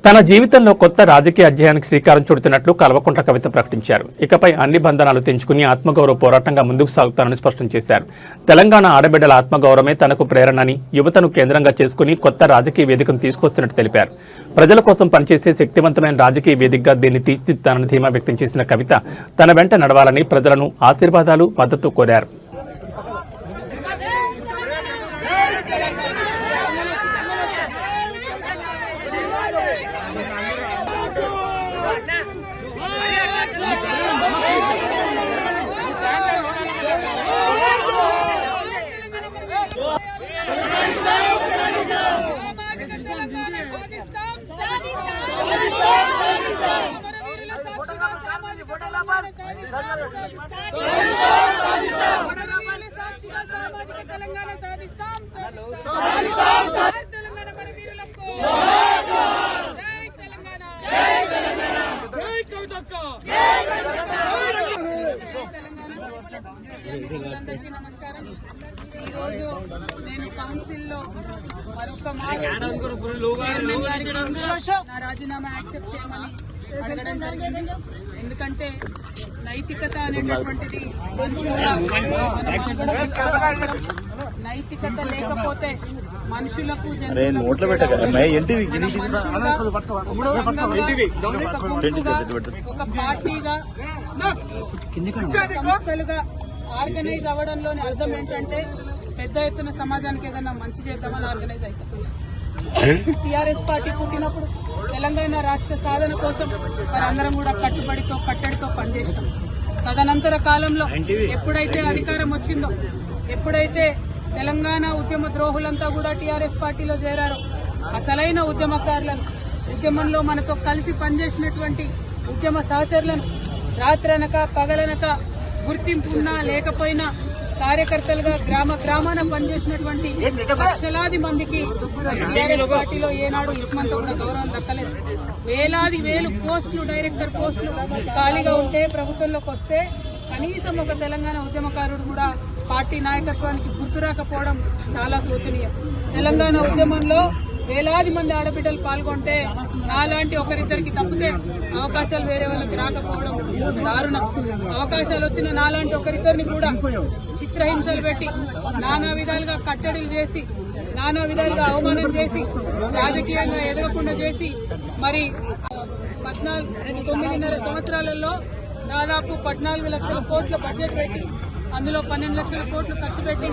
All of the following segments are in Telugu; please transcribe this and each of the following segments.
తన జీవితంలో కొత్త రాజకీయ అధ్యాయానికి శ్రీకారం చుడుతున్నట్లు కల్వకుంట్ల కవిత ప్రకటించారు. ఇకపై అన్ని బంధనాలు తెంచుకుని ఆత్మగౌరవ పోరాటంగా ముందుకు సాగుతానని స్పష్టం చేశారు. తెలంగాణ ఆడబిడ్డల ఆత్మగౌరవమే తనకు ప్రేరణని, యువతను కేంద్రంగా చేసుకుని కొత్త రాజకీయ వేదికను తీసుకొస్తున్నట్టు తెలిపారు. ప్రజల కోసం పనిచేసే శక్తివంతమైన రాజకీయ వేదికగా దీన్ని తీర్చిదిద్దానని ధీమా వ్యక్తం చేసిన కవిత తన వెంట నడవాలని ప్రజలను ఆశీర్వాదాలు, మద్దతు కోరారు. నమస్కారం. ఈ రోజు నేను కౌన్సిల్లో మరొక నా రాజీనామా యాక్సెప్ట్ చేయమని అడగడం జరిగింది. ఎందుకంటే నైతికత అనేటటువంటిది నైతికత లేకపోతే మనుషులకు ఒక పార్టీగా సంస్థలుగా ఆర్గనైజ్ అవ్వడంలోని అర్థం ఏంటంటే పెద్ద ఎత్తున సమాజానికి ఏదైనా మంచి చేద్దామని ఆర్గనైజ్ అవుతాం. టీఆర్ఎస్ పార్టీ పుట్టినప్పుడు తెలంగాణ రాష్ట్ర సాధన కోసం మనందరం కూడా కట్టడితో పనిచేసినాం. తదనంతర కాలంలో ఎప్పుడైతే అధికారం వచ్చిందో, ఎప్పుడైతే తెలంగాణ ఉద్యమ ద్రోహులంతా కూడా టీఆర్ఎస్ పార్టీలో చేరారో, అసలైన ఉద్యమకారులను, ఉద్యమంలో మనతో కలిసి పనిచేసినటువంటి ఉద్యమ సహచరులను రాత్రనక పగలనక గుర్తింపు ఉన్నా లేకపోయినా కార్యకర్తలుగా గ్రామాన పనిచేసినటువంటి లక్షలాది మందికి టీఆర్ఎస్ పార్టీలో ఏనాడు ఇస్మంతో కూడా గౌరవం దక్కలేదు. వేలు పోస్టులు, డైరెక్టర్ పోస్టులు ఖాళీగా ఉంటే ప్రభుత్వంలోకి వస్తే కనీసం ఒక తెలంగాణ ఉద్యమకారుడు కూడా పార్టీ నాయకత్వానికి గుర్తురాకపోవడం చాలా శోచనీయం. తెలంగాణ ఉద్యమంలో వేలాది మంది ఆడబిడ్డలు పాల్గొంటే నాలాంటి ఒకరిద్దరికి తప్పితే అవకాశాలు వేరే వాళ్ళకి రాకపోవడం దారుణం. అవకాశాలు వచ్చిన నాలాంటి ఒకరిద్దరిని కూడా చిత్రహింసలు పెట్టి, నానా విధాలుగా కట్టడిలు చేసి, నానా విధాలుగా అవమానం చేసి, రాజకీయంగా ఎదగకుండా చేసి, మరి 9.5 సంవత్సరాలలో దాదాపు 14 లక్షల కోట్ల బడ్జెట్ పెట్టి, అందులో 12 లక్షల కోట్లు ఖర్చు పెట్టి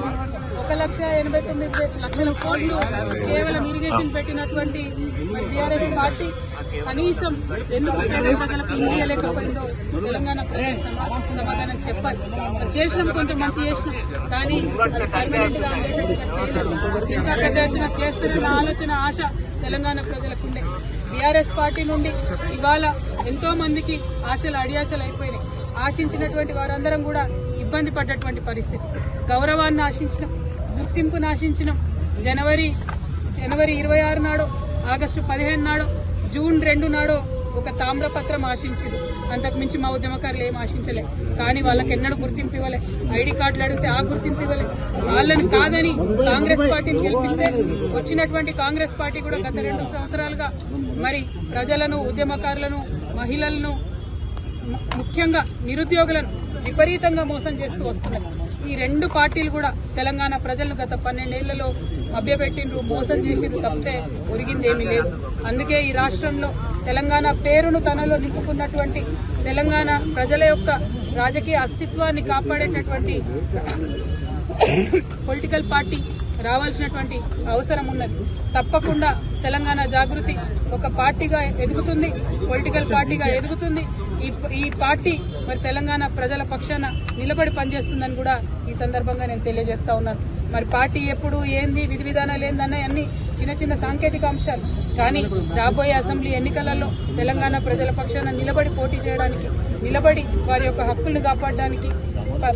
1,89,00,000 కోట్లు కేవలం ఇరిగేషన్ పెట్టినటువంటి టీఆర్ఎస్ పార్టీ కనీసం ఎందుకు పేద ప్రజలకు ఇయ్యలేకపోయిందో తెలంగాణ ప్రజలకు సమాధానం చెప్పాలి. చేసినాం, కొంత మంచి చేసినాం, కానీ అది పర్మనెంట్ గా చేయలేదు. ఇంకా పెద్ద ఎత్తున చేస్తారన్న ఆలోచన, ఆశ తెలంగాణ ప్రజలకు ఉండే. టీఆర్ఎస్ పార్టీ నుండి ఇవాళ ఎంతో మందికి ఆశలు అడియాశలు అయిపోయినాయి. ఆశించినటువంటి వారందరం కూడా ఇబ్బంది పడ్డటువంటి పరిస్థితి. గౌరవాన్ని ఆశించినాం, గుర్తింపును ఆశించినాం. జనవరి 26 నాడు, ఆగస్టు 15 నాడు, జూన్ 2 నాడు ఒక తామ్రపత్రం ఆశించింది. అంతకుమించి మా ఉద్యమకారులు ఏం ఆశించలే. కానీ వాళ్ళకి ఎన్నడూ గుర్తింపు ఇవ్వలే. ఐడి కార్డులు అడిగితే ఆ గుర్తింపు ఇవ్వలే. వాళ్ళని కాదని కాంగ్రెస్ పార్టీని గెలిపిస్తే వచ్చినటువంటి కాంగ్రెస్ పార్టీ కూడా గత 2 సంవత్సరాలుగా మరి ప్రజలను, ఉద్యమకారులను, మహిళలను, ముఖ్యంగా నిరుద్యోగులను విపరీతంగా మోసం చేస్తూ వస్తున్నాయి. ఈ 2 పార్టీలు కూడా తెలంగాణ ప్రజలను గత 12 ఏళ్లలో మభ్యపెట్టిండ్రు, మోసం చేసిండ్రు తప్పితే ఒరిగింది ఏమీ లేదు. అందుకే ఈ రాష్ట్రంలో తెలంగాణ పేరును తనలో నింపుకున్నటువంటి, తెలంగాణ ప్రజల యొక్క రాజకీయ అస్తిత్వాన్ని కాపాడేటటువంటి పొలిటికల్ పార్టీ రావాల్సినటువంటి అవసరం ఉన్నది. తప్పకుండా తెలంగాణ జాగృతి ఒక పార్టీగా ఎదుగుతుంది, పొలిటికల్ పార్టీగా ఎదుగుతుంది. ఈ పార్టీ మరి తెలంగాణ ప్రజల పక్షాన నిలబడి పనిచేస్తుందని కూడా ఈ సందర్భంగా నేను తెలియజేస్తా ఉన్నాను. మరి పార్టీ ఎప్పుడు ఏంది, విధి విధానాలు ఏందన్న అన్ని చిన్న సాంకేతిక అంశాలు. కానీ రాబోయే అసెంబ్లీ ఎన్నికలలో తెలంగాణ ప్రజల పక్షాన నిలబడి పోటీ చేయడానికి, నిలబడి వారి యొక్క హక్కులను కాపాడడానికి,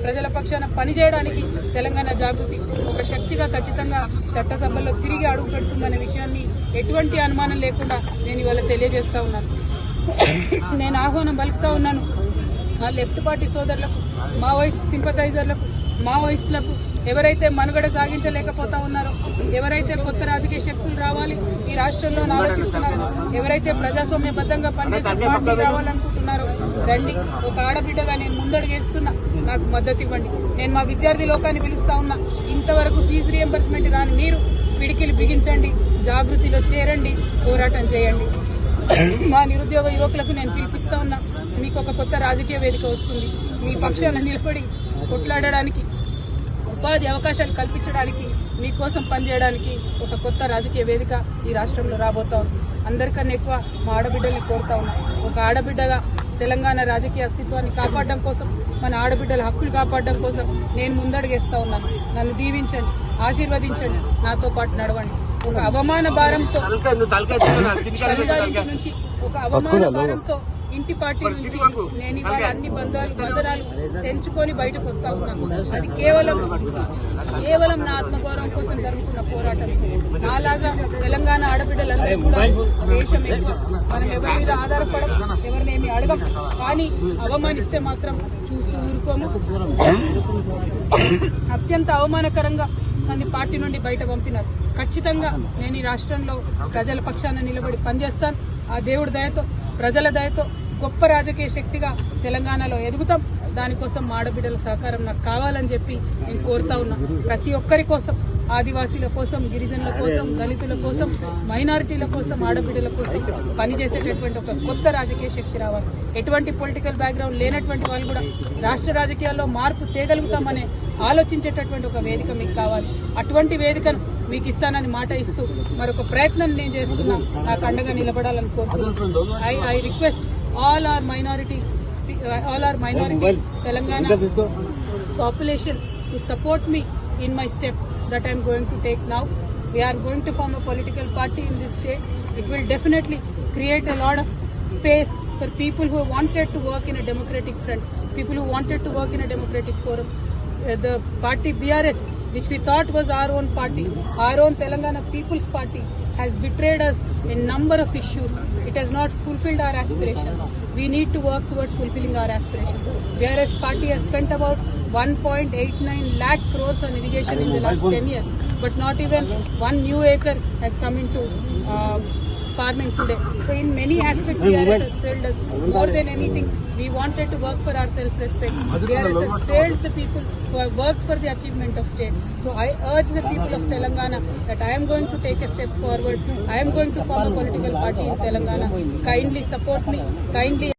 ప్రజల పక్షాన పనిచేయడానికి తెలంగాణ జాగృతి ఒక శక్తిగా ఖచ్చితంగా చట్టసభల్లో తిరిగి అడుగు పెడుతుందనే విషయాన్ని ఎటువంటి అనుమానం లేకుండా నేను ఇవాళ తెలియజేస్తా ఉన్నాను. నేను ఆహ్వానం పలుకుతా ఉన్నాను మా లెఫ్ట్ పార్టీ సోదరులకు, మావోయిస్ట్ సింపథైజర్లకు, మావోయిస్టులకు, ఎవరైతే మనుగడ సాగించలేకపోతా ఉన్నారో, ఎవరైతే కొత్త రాజకీయ శక్తులు రావాలి ఈ రాష్ట్రంలో ఆలోచిస్తున్నారో, ఎవరైతే ప్రజాస్వామ్యబద్ధంగా పనిచేసే పార్టీ రావాలనుకుంటున్నారో రండి. ఒక ఆడబిడ్డగా నేను ముందడుగేస్తున్నా, నాకు మద్దతు ఇవ్వండి. నేను మా విద్యార్థి లోకాన్ని పిలుస్తా ఉన్నా, ఇంతవరకు ఫీజు రియంబర్స్మెంట్ రాని మీరు పిడికిలు బిగించండి, జాగృతిలో చేరండి, పోరాటం చేయండి. మా నిరుద్యోగ యువకులకు నేను పిలిపిస్తా ఉన్నా, మీకు ఒక కొత్త రాజకీయ వేదిక వస్తుంది. మీ పక్షాన నిలబడి కొట్లాడడానికి, ఉపాధి అవకాశాలు కల్పించడానికి, మీకోసం పనిచేయడానికి ఒక కొత్త రాజకీయ వేదిక ఈ రాష్ట్రంలో రాబోతా ఉంది. అందరికన్నా ఎక్కువ మా ఆడబిడ్డల్ని కోరుతా ఉన్నా, ఒక ఆడబిడ్డగా తెలంగాణ రాజకీయ అస్తిత్వాన్ని కాపాడడం కోసం, మన ఆడబిడ్డల హక్కులు కాపాడడం కోసం నేను ముందడుగేస్తా ఉన్నాను. నన్ను దీవించండి, ఆశీర్వదించండి, నాతో పాటు నడవండి. ఒక అవమాన భారంతో తల్లిగారింటి నుంచి, ఒక అవమాన భారంతో ఇంటి పార్టీ నుంచి నేను ఇవాళ అన్ని బంధనాలు తెంచుకొని బయటకు వస్తా ఉన్నాను. అది కేవలం నా ఆత్మగౌరవం కోసం జరుగుతున్న పోరాటం. నాలాగా తెలంగాణ ఆడబిడ్డలందరూ కూడా దేశం ఎక్కువ, మనం ఎవరి మీద ఆధారపడం, ఎవరినేమి అడగం. కానీ అవమానిస్తే మాత్రం చూస్తూ ఊరుకోము. అత్యంత అవమానకరంగా నన్ను పార్టీ నుండి బయట పంపినారు. ఖచ్చితంగా నేను ఈ రాష్ట్రంలో ప్రజల పక్షాన నిలబడి పనిచేస్తాను. ఆ దేవుడి దయతో, ప్రజల దయతో గొప్ప రాజకీయ శక్తిగా తెలంగాణలో ఎదుగుతాం. దానికోసం మా ఆడబిడ్డల సహకారం నాకు కావాలని చెప్పి నేను కోరుతా ఉన్నా. ప్రతి ఒక్కరి కోసం, ఆదివాసీల కోసం, గిరిజనుల కోసం, దళితుల కోసం, మైనారిటీల కోసం, ఆడబిడ్డల కోసం పనిచేసేటటువంటి ఒక కొత్త రాజకీయ శక్తి రావాలి. ఎటువంటి పొలిటికల్ బ్యాక్గ్రౌండ్ లేనటువంటి వాళ్ళు కూడా రాష్ట్ర రాజకీయాల్లో మార్పు తేగలుగుతామనే ఆలోచించేటటువంటి ఒక వేదిక మీకు కావాలి. అటువంటి వేదికను మీకు ఇస్తానని మాట ఇస్తూ మరొక ప్రయత్నం నేను చేస్తున్నా. నాకు అండగా నిలబడాలని కోరుతున్నాను. I request all our minority Telangana population to support me in my step that I am going to take now. We are going to form a political party in this state. It will definitely create a lot of space for people who wanted to work in a democratic front, people who wanted to work in a democratic forum. The party BRS, which we thought was our own party, our own Telangana People's Party, has betrayed us in number of issues. It has not fulfilled our aspirations. We need to work towards fulfilling our aspirations. BRS party has spent about 1.89 lakh crores on irrigation in the last 10 years, but not even one new acre has come into farming today. So in many aspects BRS has failed us. More than anything, we wanted to work for our self-respect. BRS has failed the people who have worked for the achievement of state. So I urge the people of Telangana that I am going to take a step forward. I am going to form a political party in Telangana. Kindly support me. Kindly